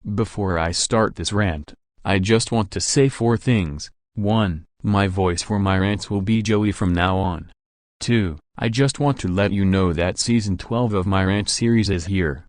Before I start this rant, I just want to say 4 things. 1. My voice for my rants will be Joey from now on. 2. I just want to let you know that Season 12 of my rant series is here.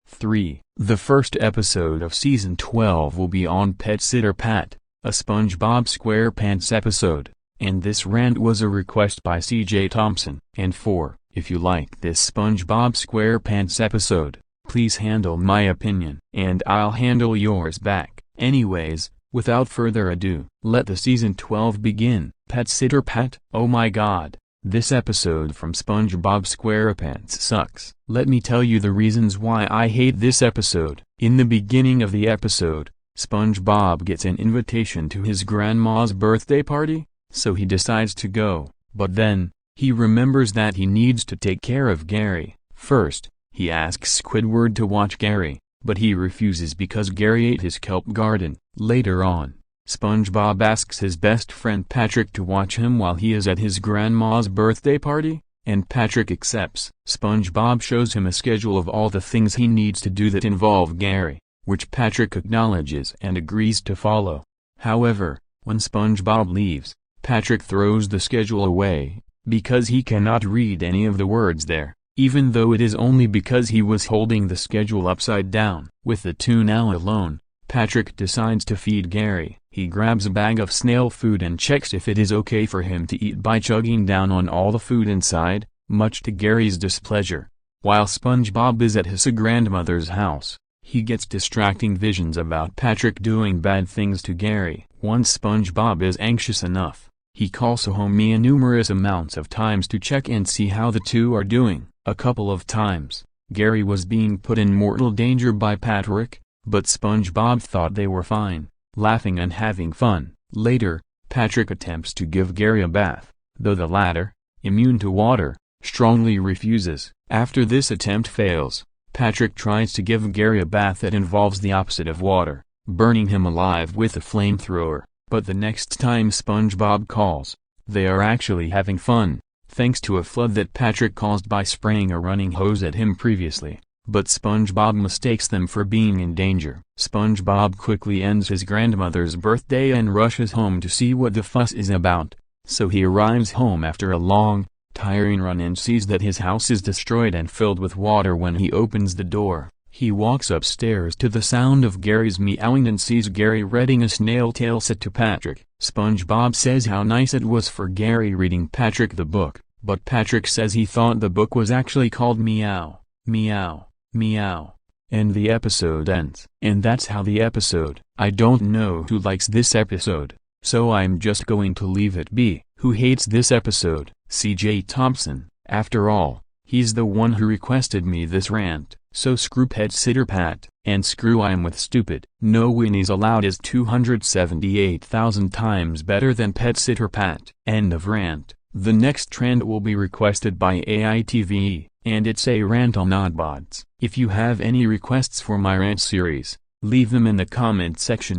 3. The first episode of Season 12 will be on Pet Sitter Pat, a SpongeBob SquarePants episode, and this rant was a request by CJ Thompson. And 4. If you like this SpongeBob SquarePants episode, please handle my opinion and I'll handle yours back. Anyways, without further ado, let the Season 12 begin. Pet Sitter Pat. Oh my god, this episode from SpongeBob SquarePants sucks. Let me tell you the reasons why I hate this episode. In the beginning of the episode, SpongeBob gets an invitation to his grandma's birthday party, so he decides to go, but then, he remembers that he needs to take care of Gary. First, he asks Squidward to watch Gary, but he refuses because Gary ate his kelp garden. Later on, SpongeBob asks his best friend Patrick to watch him while he is at his grandma's birthday party, and Patrick accepts. SpongeBob shows him a schedule of all the things he needs to do that involve Gary, which Patrick acknowledges and agrees to follow. However, when SpongeBob leaves, Patrick throws the schedule away, because he cannot read any of the words there, even though it is only because he was holding the schedule upside down. With the two now alone, Patrick decides to feed Gary. He grabs a bag of snail food and checks if it is okay for him to eat by chugging down on all the food inside, much to Gary's displeasure. While SpongeBob is at his grandmother's house, he gets distracting visions about Patrick doing bad things to Gary. Once SpongeBob is anxious enough, he calls Homie numerous amounts of times to check and see how the two are doing. A couple of times, Gary was being put in mortal danger by Patrick, but SpongeBob thought they were fine, laughing and having fun. Later, Patrick attempts to give Gary a bath, though the latter, immune to water, strongly refuses. After this attempt fails, Patrick tries to give Gary a bath that involves the opposite of water, burning him alive with a flamethrower. But the next time SpongeBob calls, they are actually having fun, thanks to a flood that Patrick caused by spraying a running hose at him previously. But SpongeBob mistakes them for being in danger. SpongeBob quickly ends his grandmother's birthday and rushes home to see what the fuss is about. So he arrives home after a long, tiring run and sees that his house is destroyed and filled with water. When he opens the door, he walks upstairs to the sound of Gary's meowing and sees Gary reading a snail tale set to Patrick. SpongeBob says how nice it was for Gary reading Patrick the book, but Patrick says he thought the book was actually called Meow, Meow, Meow. And the episode ends. And that's how the episode. I don't know who likes this episode, so I'm just going to leave it be. Who hates this episode? CJ Thompson. After all, he's the one who requested me this rant. So screw Pet Sitter Pat, and screw I'm with stupid. No Winnie's allowed is 278,000 times better than Pet Sitter Pat. End of rant. The next trend will be requested by AITV, and it's a rant on Oddbods. If you have any requests for my rant series, leave them in the comment section